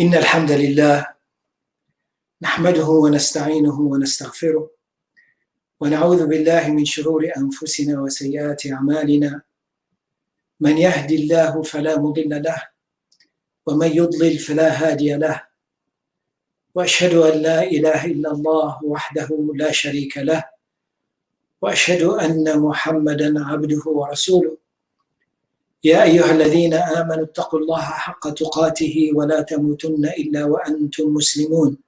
إن الحمد لله نحمده ونستعينه ونستغفره ونعوذ بالله من شرور أنفسنا وسيئات أعمالنا. من يهدي الله فلا مضل له ومن يضلل فلا هادي له، وأشهد أن لا إله إلا الله وحده لا شريك له، وأشهد أن محمدا عبده ورسوله. يا أيها الذين آمنوا اتقوا الله حق تقاته ولا تموتن إلا وأنتم مسلمون.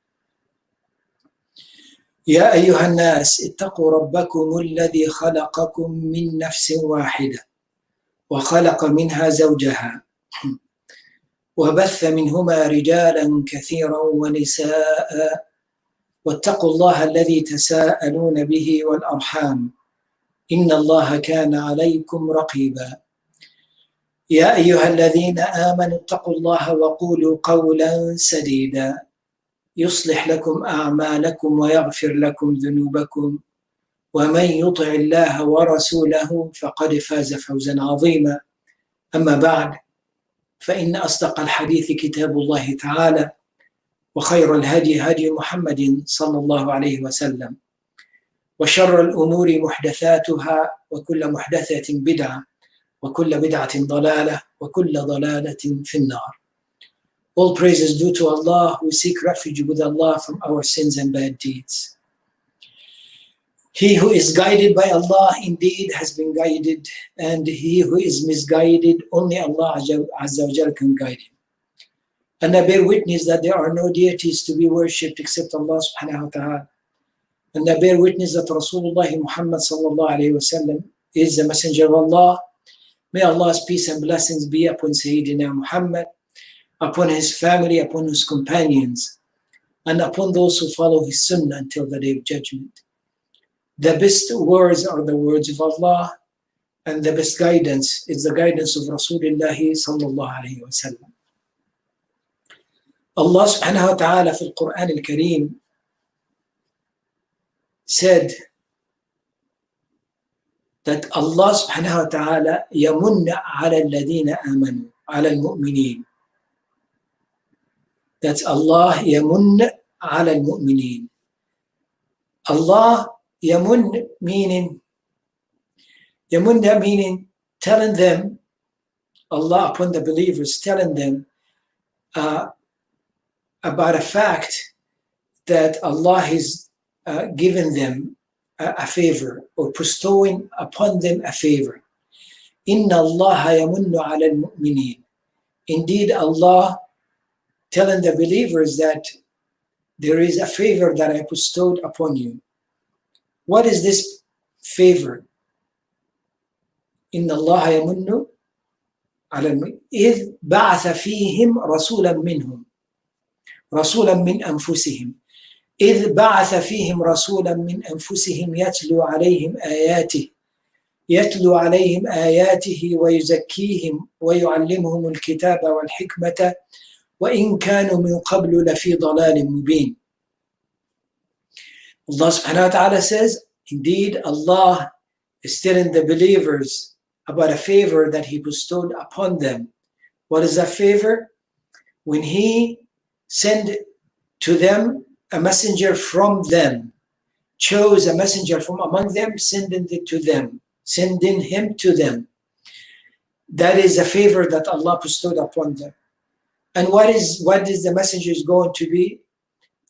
يا أيها الناس اتقوا ربكم الذي خلقكم من نفس واحدة وخلق منها زوجها وبث منهما رجالا كثيرا ونساء، واتقوا الله الذي تساءلون به والأرحام إن الله كان عليكم رقيبا. يا أيها الذين آمنوا اتقوا الله وقولوا قولا سديدا يصلح لكم أعمالكم ويغفر لكم ذنوبكم، ومن يطع الله ورسوله فقد فاز فوزا عظيما. أما بعد، فإن أصدق الحديث كتاب الله تعالى، وخير الهدي هدي محمد صلى الله عليه وسلم، وشر الأمور محدثاتها، وكل محدثة بدعة، وكل بدعة ضلالة، وكل ضلالة في النار. All praise is due to Allah. We seek refuge with Allah from our sins and bad deeds. He who is guided by Allah indeed has been guided, and he who is misguided, only Allah Azza wa Jal can guide him. And I bear witness that there are no deities to be worshipped except Allah subhanahu wa ta'ala. And I bear witness that Rasulullah Muhammad sallallahu alayhi wa sallam is the messenger of Allah. May Allah's peace and blessings be upon Sayyidina Muhammad, upon his family, upon his companions, and upon those who follow his sunnah until the day of judgment. The best words are the words of Allah, and the best guidance is the guidance of Rasulullah sallallahu alayhi wa sallam. Allah subhanahu wa ta'ala fi al-Quran al-Kareem said that Allah subhanahu wa ta'ala yamunna ala alladhina amanu, ala al-mu'mineen. That's Allah yamun ala al-mu'mineen. Allah yamun meaning telling them, Allah upon the believers, telling them about a fact that Allah has given them a favor, or bestowing upon them a favor. Inna Allah yamunnu ala al-mu'mineen. Indeed, Allah telling the believers that there is a favor that I bestowed upon you. What is this favor? Inna Allah yamunnu ala al-mu'mineen إذ بعث فيهم رسولا منهم رسولا من أنفسهم إذ بعث فيهم رسولا من أنفسهم يتلو عليهم آياته ويزكيهم ويعلمهم الكتاب والحكمة وإن كانوا من قبل لفي ضلال مبين. Allah subhanahu wa ta'ala says, indeed Allah is telling the believers about a favor that he bestowed upon them. What is that favor? When he sent to them a messenger from them, chose a messenger from among them, sending him to them. That is a favor that Allah bestowed upon them. And what is the messenger is going to be?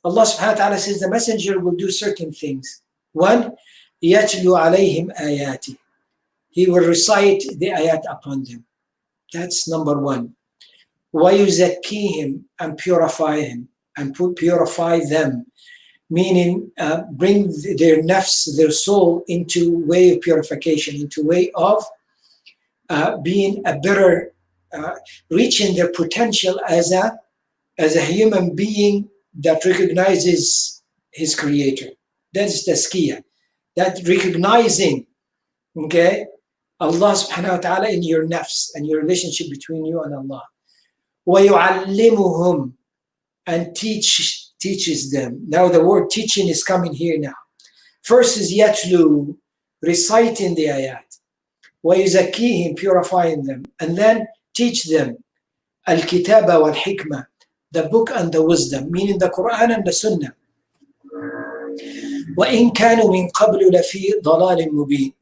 Allah subhanahu wa ta'ala says the messenger will do certain things. One, يَتْلُو عَلَيْهِمْ آيَاتِ. He will recite the ayat upon them. That's number one. وَيُزَكِّيهِمْ, and purify him, and purify them. Meaning bring their nafs, their soul, into way of purification, into way of being a better, reaching their potential as a human being that recognizes his creator. That is tazkiyah. That recognizing, okay, Allah subhanahu wa ta'ala in your nafs and your relationship between you and Allah. وَيُعَلِّمُهُمْ, and teaches them. Now the word teaching is coming here now. First is yatlu, reciting the ayat. وَيُزَكِّيهِمْ, purifying them. And then teach them al-kitaba wal-hikmah, the book and the wisdom, meaning the Quran and the Sunnah. وَإِن كَانُوا مِن قَبْلُ لَفِي ضَلَالٍ مُبِينٍ.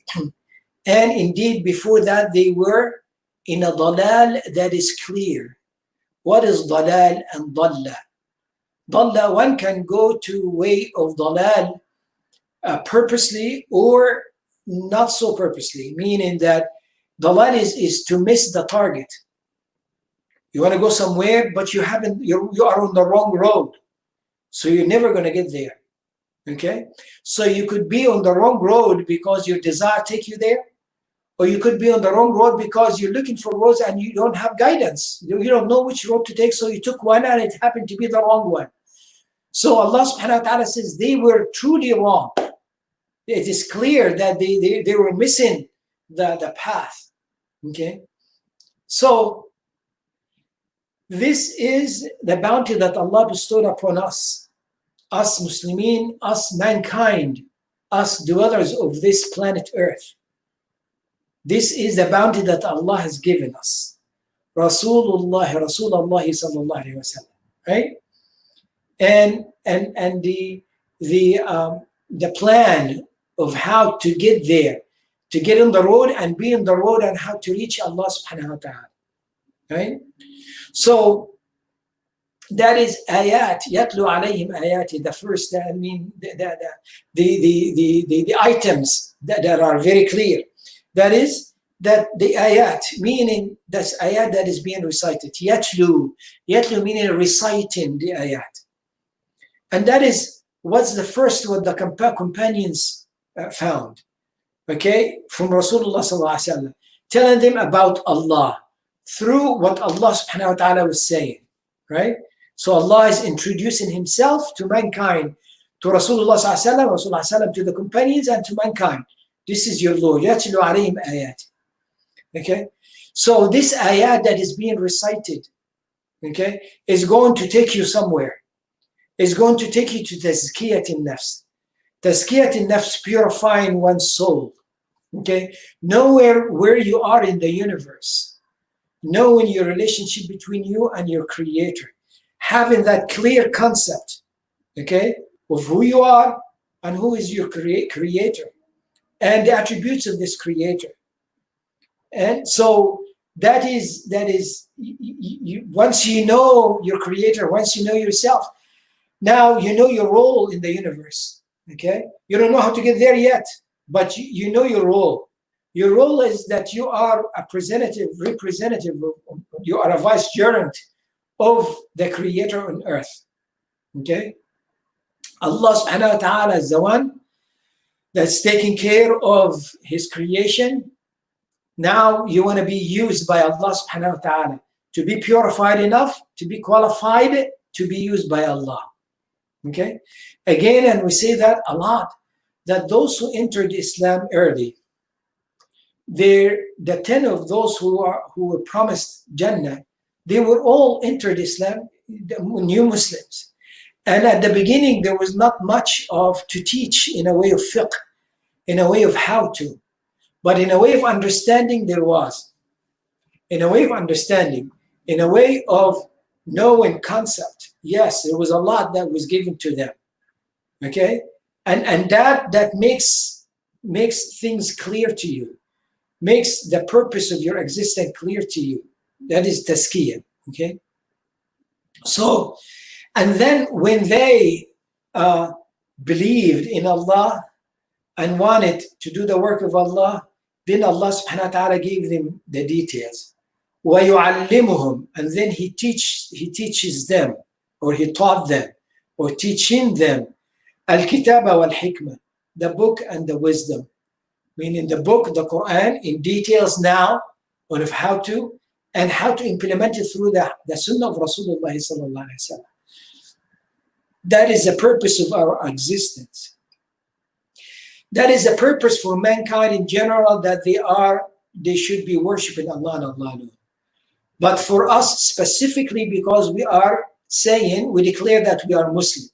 And indeed, before that, they were in a dalal that is clear. What is dalal and dalla? Dalla, one can go to way of dalal purposely or not so purposely, meaning that dalal is to miss the target. You want to go somewhere, but you are on the wrong road, so you're never going to get there. Okay, so you could be on the wrong road because your desire take you there, or you could be on the wrong road because you're looking for roads and you don't have guidance. You don't know which road to take, so you took one and it happened to be the wrong one. So Allah subhanahu wa ta'ala says they were truly wrong. It is clear that they were missing the path. Okay, so this is the bounty that Allah bestowed upon us Muslimin, us mankind, us dwellers of this planet Earth. This is the bounty that Allah has given us. Rasulullah sallallahu alaihi wasallam, right? And the plan of how to get there, to get on the road and be on the road and how to reach Allah subhanahu wa ta'ala, right? So that is ayat, yatlu alayhim ayati, the first, I mean, the items that are very clear. That is, that the ayat, meaning that's ayat that is being recited. Yatlu meaning reciting the ayat. And that is what's the first what the companions found, okay, from Rasulullah sallallahu alaihi wasallam, telling them about Allah through what Allah subhanahu wa ta'ala was saying, right? So Allah is introducing himself to mankind, to Rasulullah sallallahu alaihi wasallam, to the companions and to mankind. This is your Lord. Yatlu alayhim ayat. Okay, so this ayat that is being recited, okay, is going to take you somewhere. It's going to take you to tazkiyat al-nafs. Tazkiyat al-nafs, purifying one's soul. Okay, nowhere where you are in the universe, knowing your relationship between you and your Creator, having that clear concept, okay, of who you are and who is your Creator, and the attributes of this Creator. And so that is once you know your Creator, once you know yourself, now you know your role in the universe. Okay, you don't know how to get there yet, but you know your role. Your role is that you are a representative. You are a vicegerent of the Creator on earth. Okay, Allah subhanahu wa ta'ala is the one that's taking care of his creation. Now you want to be used by Allah subhanahu wa ta'ala to be purified enough, to be qualified to be used by Allah. Okay, again, and we say that a lot, that those who entered Islam early, the 10 of those who were promised Jannah, they were all entered Islam, new Muslims. And at the beginning, there was not much to teach in a way of fiqh, in a way of how to. But in a way of understanding, there was. In a way of understanding, in a way of knowing concept, yes, there was a lot that was given to them. Okay? And that makes things clear to you, makes the purpose of your existence clear to you. That is tazkiyah. Okay? So, and then when they believed in Allah and wanted to do the work of Allah, then Allah subhanahu wa ta'ala gave them the details. وَيُعَلِّمُهُمْ, and then he teaches them, or he taught them, or teaching them al-kitaba wal-hikmah, the book and the wisdom. Meaning the book, the Quran, in details now on how to, and how to implement it through the sunnah of Rasulullah sallallahu alaihi wasallam. That is the purpose of our existence. That is the purpose for mankind in general, that they should be worshiping Allah and Allah alone. But for us specifically, because we declare that we are Muslim.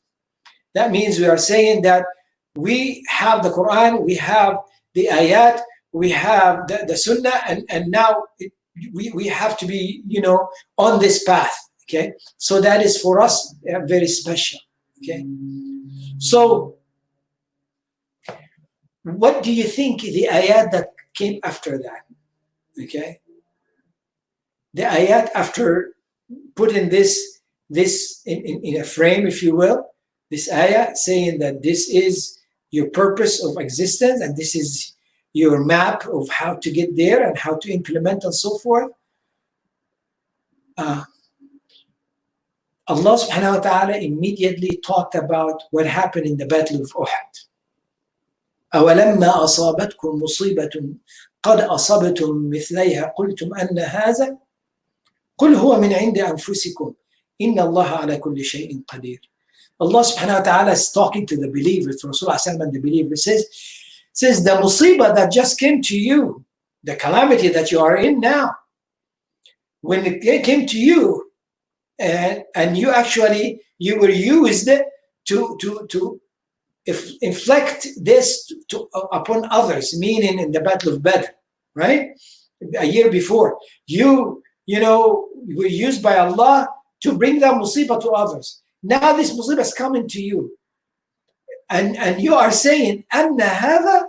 That means we are saying that we have the Quran, we have the ayat, we have the sunnah, and now we have to be, on this path. Okay, so that is for us very special. Okay, so what do you think the ayat that came after that? Okay, the ayat after putting this in a frame, if you will, this ayah saying that this is your purpose of existence and this is your map of how to get there and how to implement and so forth. Allah subhanahu wa ta'ala immediately talked about what happened in the Battle of Uhud. أَوَلَمَّا أَصَابَتْكُمْ مُصِيبَةٌ قَدْ أَصَبْتُمْ مِثْلَيْهَا قُلْتُمْ أَنَّ هَذَا قُلْ هُوَ مِنْ عِنْدِ أَنفُسِكُمْ إِنَّ اللَّهَ عَلَى كُلِّ شَيْءٍ قَدِيرٌ. Allah subhanahu wa ta'ala is talking to the believers, to Rasulullah sallallahu alaihi wasallam and the believers, says the musibah that just came to you, the calamity that you are in now, when it came to you, and you were used to inflict this upon others, meaning in the Battle of Badr, right? A year before, you were used by Allah to bring that musibah to others. Now this musibah is coming to you, and you are saying, "Anna hada,"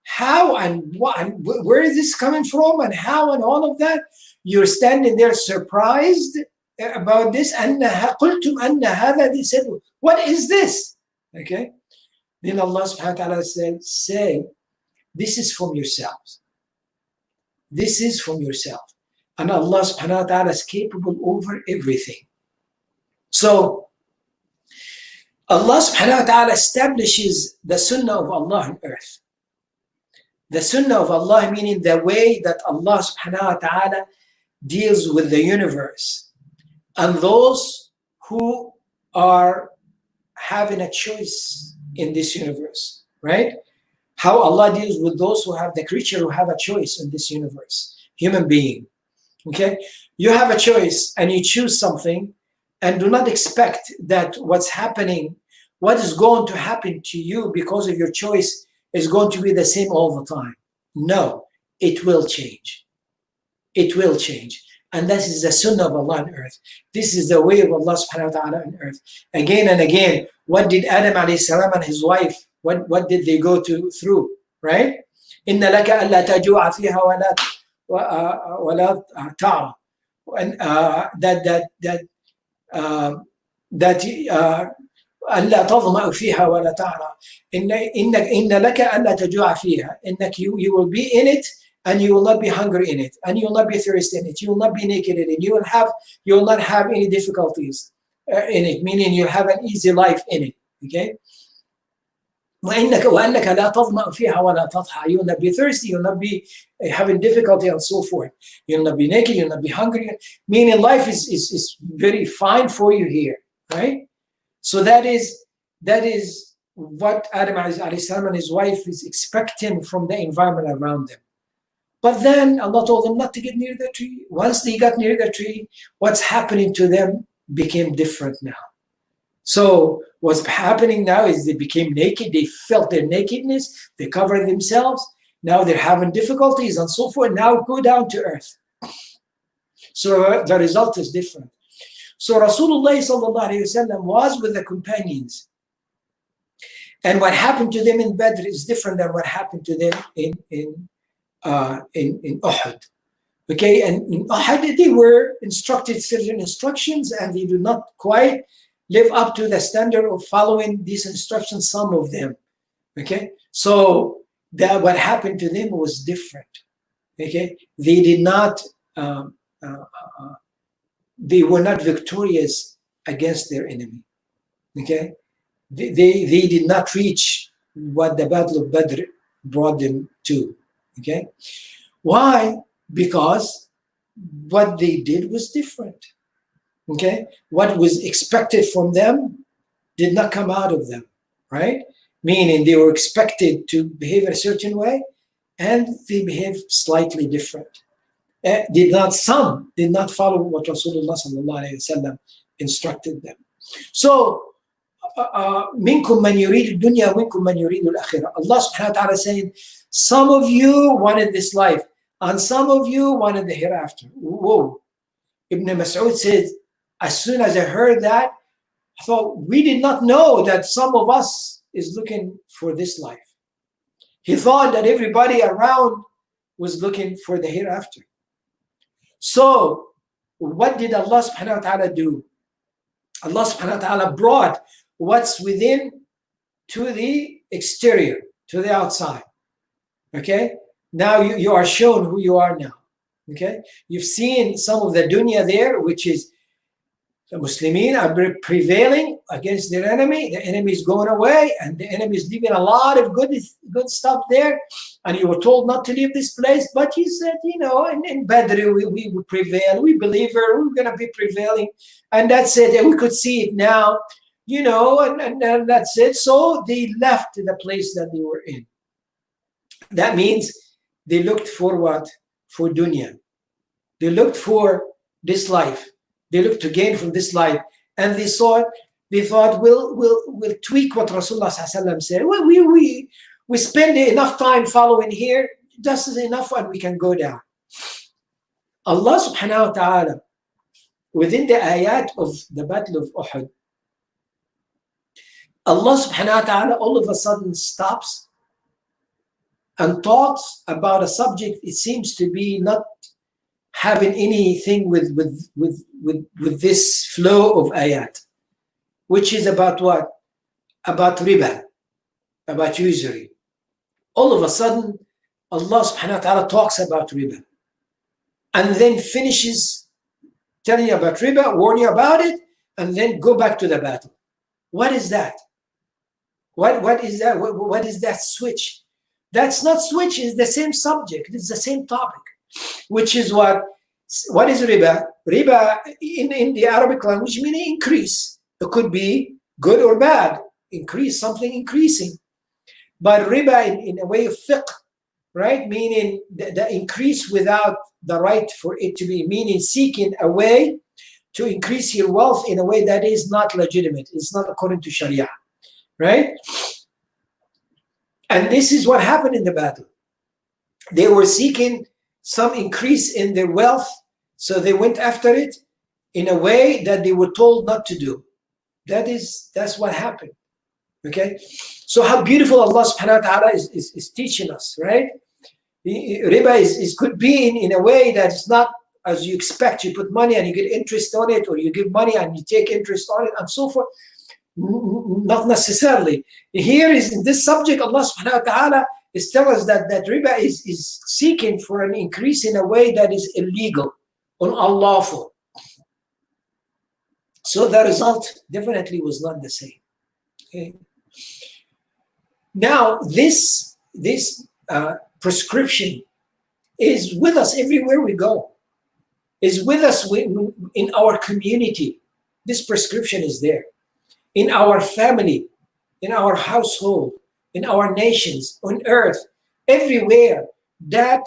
how and what, and where is this coming from, and how, and all of that. You're standing there surprised about this. Anna qultum anna hada. They said, "What is this?" Okay. Then Allah subhanahu wa ta'ala said, "Say, this is from yourselves. This is from yourself." And Allah subhanahu wa ta'ala is capable over everything. So Allah subhanahu wa ta'ala establishes the sunnah of Allah on earth. The sunnah of Allah, meaning the way that Allah subhanahu wa ta'ala deals with the universe. And those who are having a choice in this universe, right? How Allah deals with those who have the creature who have a choice in this universe, human being. Okay? You have a choice and you choose something, and do not expect that what's happening, what is going to happen to you because of your choice is going to be the same all the time. No, it will change. It will change. And this is the sunnah of Allah on earth. This is the way of Allah subhanahu wa ta'ala on earth. Again and again, what did Adam alayhi salam and his wife, what did they go through, right? إِنَّ لَكَ أَلَّا تَجُوعَ فِيهَا وَلَا تَعْرَى. And that ألا تظمأ فيها ولا تعرى إن لك ألا تجوع فيها إنك you will be in it and you will not be hungry in it and you will not be thirsty in it, you will not be naked in it, you will not have any difficulties in it, meaning you have an easy life in it. Okay. وأنك لا تظمأ فيها ولا تضحى. You will not be thirsty, you will not be having difficulty and so forth. You will not be naked, you will not be hungry. Meaning life is very fine for you here, right? So that is what Adam alayhi salam and his wife is expecting from the environment around them. But then Allah told them not to get near the tree. Once they got near the tree, what's happening to them became different now. So what's happening now is they became naked, they felt their nakedness, they covered themselves, now they're having difficulties and so forth. Now go down to earth. So the result is different. So Rasulullah sallallahu alayhi wasallam was with the companions. And what happened to them in Badr is different than what happened to them in Uhud. Okay, and in Uhud they were instructed certain instructions and they did not quite live up to the standard of following these instructions, some of them. Okay, so what happened to them was different. Okay, they did not they were not victorious against their enemy. Okay, they did not reach what the Battle of Badr brought them to. Okay, why? Because what they did was different. Okay, what was expected from them did not come out of them, right? Meaning they were expected to behave in a certain way and they behaved slightly different. Some did not follow what Rasulullah sallallahu alayhi wasallam instructed them. So, minkum man yurid dunya, minkum man yurid al-akhirah. Allah subhanahu wa ta'ala saying, some of you wanted this life and some of you wanted the hereafter. Whoa. Ibn Mas'ud said, As soon as I heard that, I thought, we did not know that some of us is looking for this life. He thought that everybody around was looking for the hereafter. So what did Allah subhanahu wa ta'ala do? Allah subhanahu wa ta'ala brought what's within to the exterior, to the outside. Okay? Now you are shown who you are now. Okay? You've seen some of the dunya there, which is the Muslimin are prevailing against their enemy. The enemy is going away, and the enemy is leaving a lot of good stuff there. And you were told not to leave this place, but he said, in Badr we will prevail. We believe we're going to be prevailing, and that's it. And we could see it now, and that's it. So they left the place that they were in. That means they looked for what? For dunya. They looked for this life. They looked to gain from this life, and they thought we'll tweak what Rasulullah said. Well, we spend enough time following here, just enough, and we can go down. Allah subhanahu wa ta'ala, within the ayat of the Battle of Uhud, Allah subhanahu wa ta'ala all of a sudden stops and talks about a subject it seems to be not having anything with this flow of ayat, which is about what? About riba, about usury. All of a sudden, Allah subhanahu wa ta'ala talks about riba, and then finishes telling you about riba, warn you about it, and then go back to the battle. What is that? What is that? What is that switch? That's not switch, it's the same subject, it's the same topic. Which is what is riba? Riba in the Arabic language meaning increase. It could be good or bad. Increase, something increasing. But riba in a way of fiqh, right? Meaning the increase without the right for it to be, meaning seeking a way to increase your wealth in a way that is not legitimate. It's not according to Sharia, right? And this is what happened in the battle. They were seeking some increase in their wealth, so they went after it in a way that they were told not to do. That's what happened. Okay, so how beautiful Allah subhanahu wa ta'ala is teaching us, right? Riba could be in a way that's not as you expect. You put money and you get interest on it, or you give money and you take interest on it, and so forth. Not necessarily. Here is in this subject, Allah subhanahu wa ta'ala is telling us that riba is seeking for an increase in a way that is illegal, unlawful. So the result definitely was not the same. Okay. Now this prescription is with us everywhere we go. Is with us in our community. This prescription is there. In our family, in our household, in our nations, on earth, everywhere, that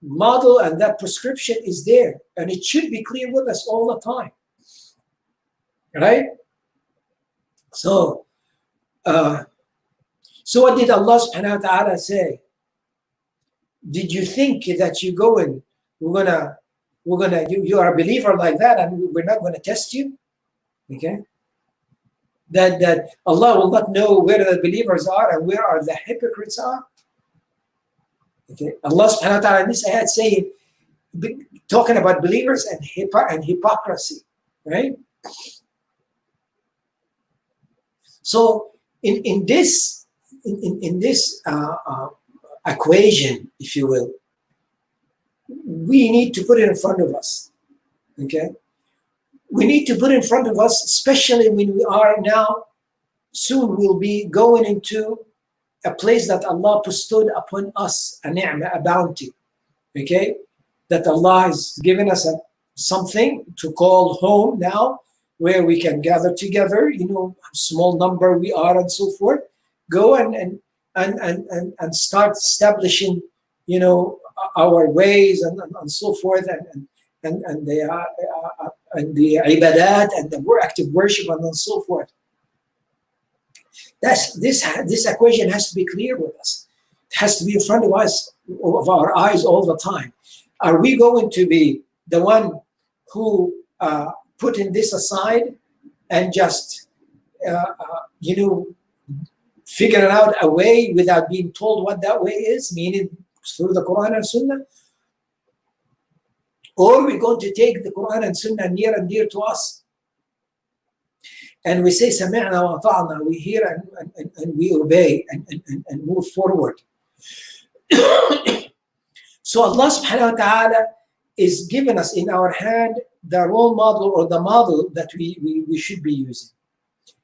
model and that prescription is there, and it should be clear with us all the time, right? So what did Allah subhanahu wa ta'ala say? Did you think that you are a believer like that, and we're not going to test you? Okay, that Allah will not know where the believers are and where are the hypocrites are. Okay, Allah subhanahu wa ta'ala in this ayat saying, talking about believers and hypocrisy, right? So in this equation, if you will, we need to put it in front of us. Okay. We need to put in front of us, especially when we are now, soon we'll be going into a place that Allah bestowed upon us, a ni'mah, a bounty, okay? That Allah has given us something to call home now, where we can gather together, small number we are and so forth, go and start establishing, our ways and so forth, and the ibadat and the more active worship and so forth. This equation has to be clear with us. It has to be in front of us, of our eyes all the time. Are we going to be the one who putting this aside and just figuring out a way without being told what that way is, meaning through the Quran and Sunnah? Or we're going to take the Quran and Sunnah near and dear to us, and we say, Sami'na wa ta'na, we hear and we obey and move forward. So Allah subhanahu wa ta'ala is giving us in our hand the role model or the model that we should be using.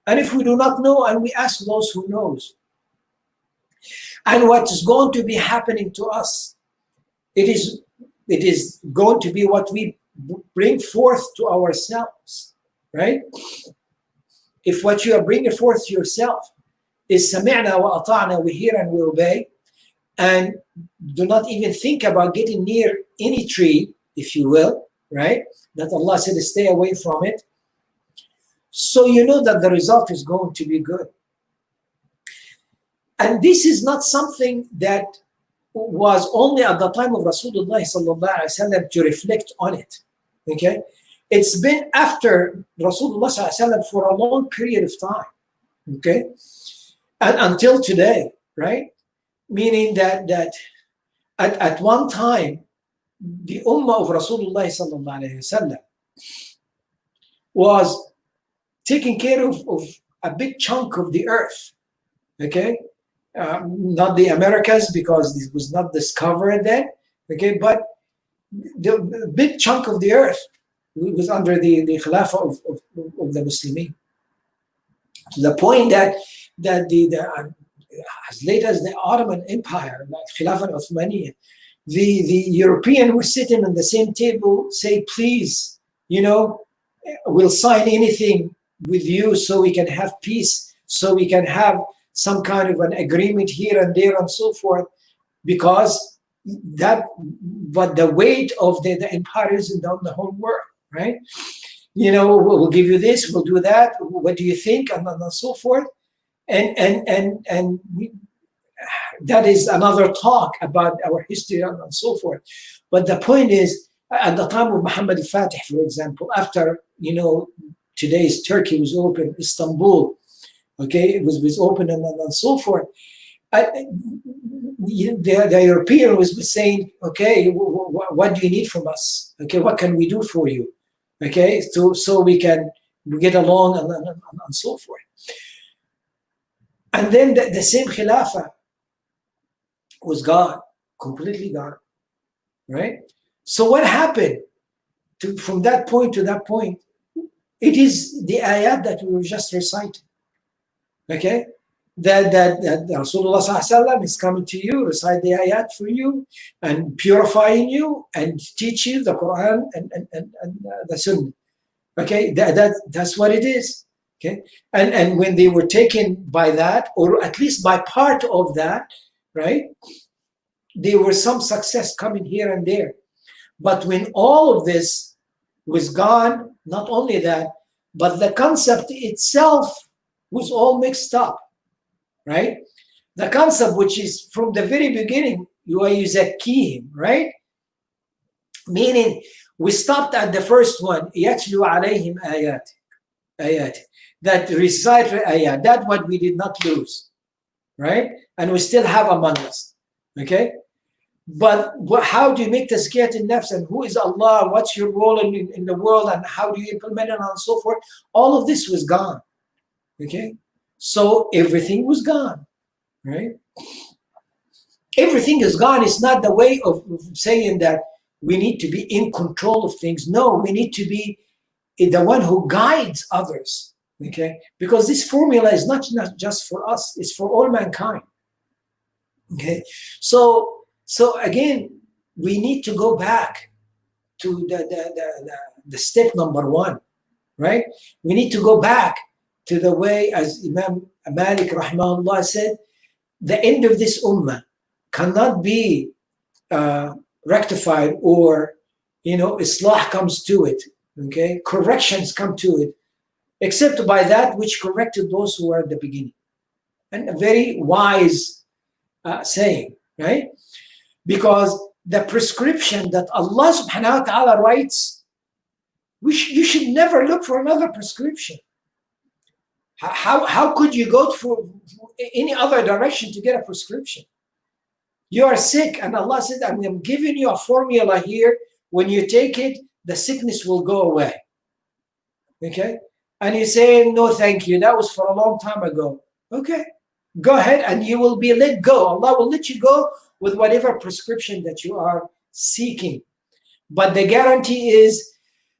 And if we do not know, and we ask those who knows. And what is going to be happening to us, it is going to be what we bring forth to ourselves, right? If what you are bringing forth to yourself is Sami'na wa ata'na, we hear and we obey, and do not even think about getting near any tree, if you will, right? That Allah said stay away from it. So you know that the result is going to be good. And this is not something that was only at the time of Rasulullah sallallahu alaihi wasallam to reflect on it, okay? It's been after Rasulullah sallallahu alaihi wasallam for a long period of time, okay? And until today, right? Meaning that at one time, the ummah of Rasulullah sallallahu alaihi wasallam was taking care of a big chunk of the earth, okay? Not the Americas, because this was not discovered then, okay? But the big chunk of the earth was under the Khilafah of the Muslimin. To the point that the as late as the Ottoman Empire, like Khilafah Uthmaniyya, the European were sitting on the same table, say, please, we'll sign anything with you so we can have peace, so we can have some kind of an agreement here and there and so forth, because but the weight of the empire is in the whole world, right? We'll give you this, we'll do that, what do you think, and so forth. And that is another talk about our history and so forth. But the point is, at the time of Muhammad al-Fatih, for example, after, today's Turkey was open, Istanbul, okay, it was open and so forth. The European was saying, okay, what do you need from us? Okay, what can we do for you? Okay, so we can get along and so forth. And then the same Khilafah was gone, completely gone, right? So what happened from that point to that point? It is the ayat that we were just reciting, okay? That Rasulullah sallallahu alaihi wasallam is coming to you, recite the ayat for you, and purifying you, and teach you the Quran and the Sunnah, okay? That's what it is. Okay, and when they were taken by that, or at least by part of that, right, there was some success coming here and there. But when all of this was gone, not only that, but the concept itself was all mixed up, right? The concept, which is from the very beginning, yuzakkihim, right? Meaning, we stopped at the first one, yatlu alayhim ayat. That recite ayat, that's what we did not lose, right? And we still have among us, okay? But how do you make tazkiyat an-nafs, and who is Allah? What's your role in the world, and how do you implement it, and so forth? All of this was gone, okay? So everything was gone, right? Everything is gone. It's not the way of saying that we need to be in control of things. No, we need to be the one who guides others. Okay, because this formula is not just for us; it's for all mankind. Okay, so again, we need to go back to the step number one, right? We need to go back to the way, as Imam Malik rahimahullah said, the end of this ummah cannot be rectified, or islah comes to it. Okay, corrections come to it, except by that which corrected those who were at the beginning. And a very wise saying, right? Because the prescription that Allah subhanahu wa ta'ala writes You should never look for another prescription. How could you go for any other direction to get a prescription? You are sick, and Allah said, I'm giving you a formula here. When you take it, the sickness will go away. Okay? And you say, no, thank you. That was for a long time ago. Okay, go ahead, and you will be let go. Allah will let you go with whatever prescription that you are seeking. But the guarantee is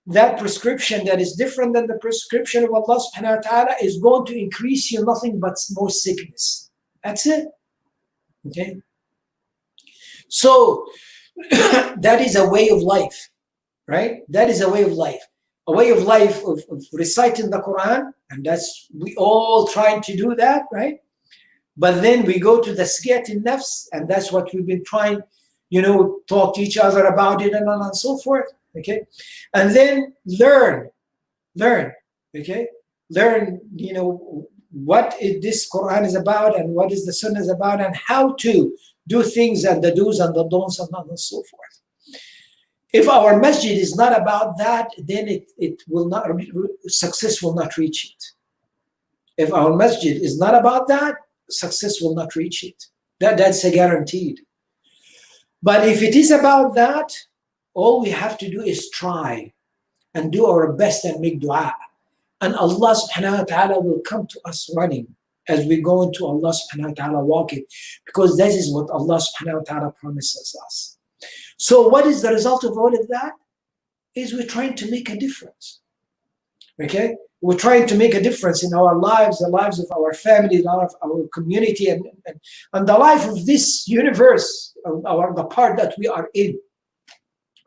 that prescription that is different than the prescription of Allah subhanahu wa ta'ala is going to increase you nothing but more sickness. That's it. Okay? So that is a way of life, right? That is a way of life. A way of life of reciting the Quran, and that's, we all trying to do that, right? But then we go to the Siyat al-Nafs, and that's what we've been trying, talk to each other about it, and on and so forth, okay? And then learn, okay? Learn, what this Quran is about, and what is the Sunnah is about, and how to do things, and the do's and the don'ts, and on and so forth. If our masjid is not about that, then it will not, success will not reach it. If our masjid is not about that, success will not reach it. That's a guaranteed. But if it is about that, all we have to do is try and do our best and make dua. And Allah subhanahu wa ta'ala will come to us running as we go into Allah subhanahu wa ta'ala walking, because that is what Allah subhanahu wa ta'ala promises us. So what is the result of all of that? Is we're trying to make a difference. Okay? We're trying to make a difference in our lives, the lives of our family, the life of our community, and the life of this universe, the part that we are in.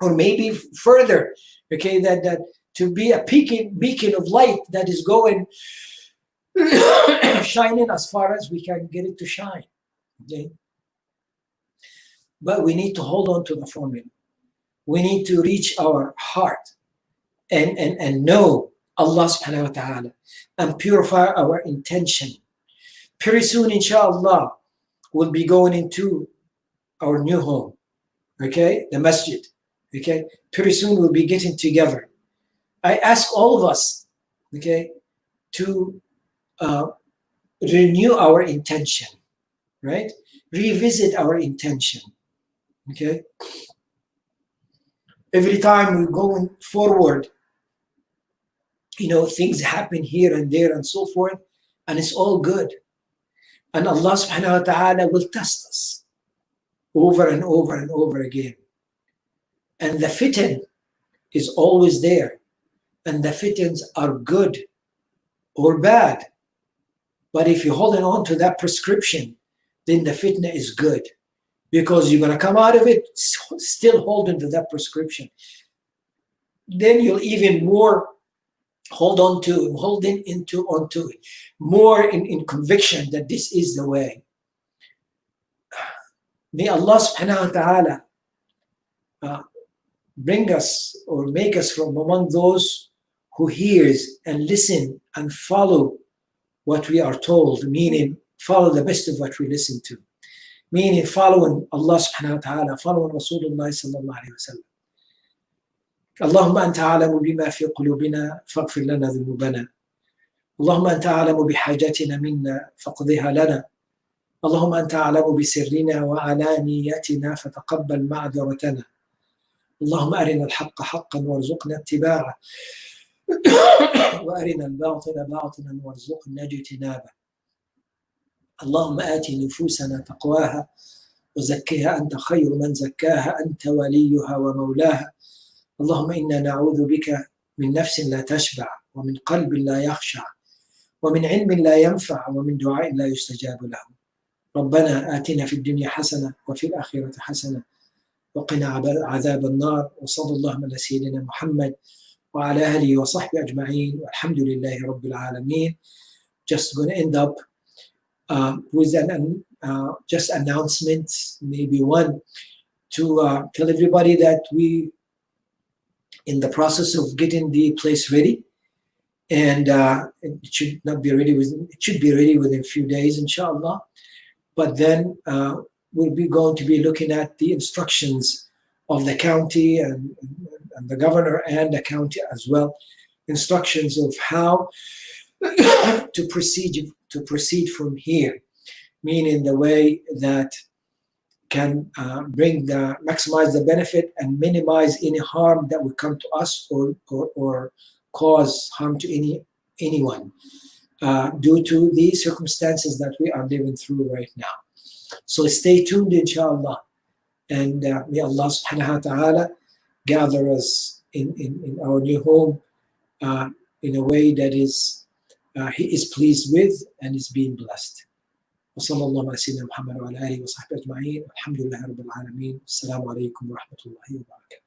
Or maybe further, okay, that to be a beacon of light that is going shining as far as we can get it to shine. Okay? But we need to hold on to the formula. We need to reach our heart and know Allah subhanahu wa ta'ala and purify our intention. Pretty soon, inshallah, we'll be going into our new home, okay? The masjid, okay? Pretty soon we'll be getting together. I ask all of us, okay, to renew our intention, right? Revisit our intention. Okay. Every time we're going forward, things happen here and there and so forth, and it's all good. And Allah subhanahu wa ta'ala will test us over and over and over again. And the fitan is always there. And the fitans are good or bad. But if you're holding on to that prescription, then the fitna is good. Because you're going to come out of it still holding to that prescription. Then you'll even more onto it, more in conviction that this is the way. May Allah subhanahu wa ta'ala bring us or make us from among those who hears and listen and follow what we are told, meaning follow the best of what we listen to. Meaning following Allah subhanahu wa ta'ala, following Rasulullah sallallahu alayhi wa sallam. اللهم أنت أعلم بما في قلوبنا فاغفر لنا ذنوبنا. اللهم أنت أعلم بحاجتنا منا فاقضها لنا. اللهم أنت أعلم بسرنا وعلانيتنا فتقبل معذرتنا. اللهم أرنا الحق حقا وارزقنا اتباعه وأرنا الباطل باطلا وارزقنا اجتنابه. اللهم آت نفوسنا تقواها وزكها أنت خير من زكاها أنت وليها ومولاها. اللهم إنا نعوذ بك من نفس لا تشبع ومن قلب لا يخشع ومن علم لا ينفع ومن دعاء لا يستجاب له. ربنا آتنا في الدنيا حسنة وفي الآخرة حسنة وقنا عذاب النار. وصلى الله على سيدنا محمد وعلى آله وصحبه أجمعين والحمد لله رب العالمين. Just going to end up with an just announcement, maybe one, to tell everybody that we in the process of getting the place ready, and it should not be ready within, it should be ready within a few days, inshallah. But then we'll be going to be looking at the instructions of the county and and the governor and the county as well, instructions of how to proceed from here, meaning the way that can maximize the benefit and minimize any harm that would come to us or cause harm to anyone due to the circumstances that we are living through right now. So stay tuned, inshallah, and may Allah subhanahu wa ta'ala gather us in our new home in a way that He is pleased with and is being blessed. وصلى الله على سيدنا محمد وعلى آله وصحبه أجمعين. الحمد لله رب العالمين. السلام عليكم ورحمة الله وبركاته.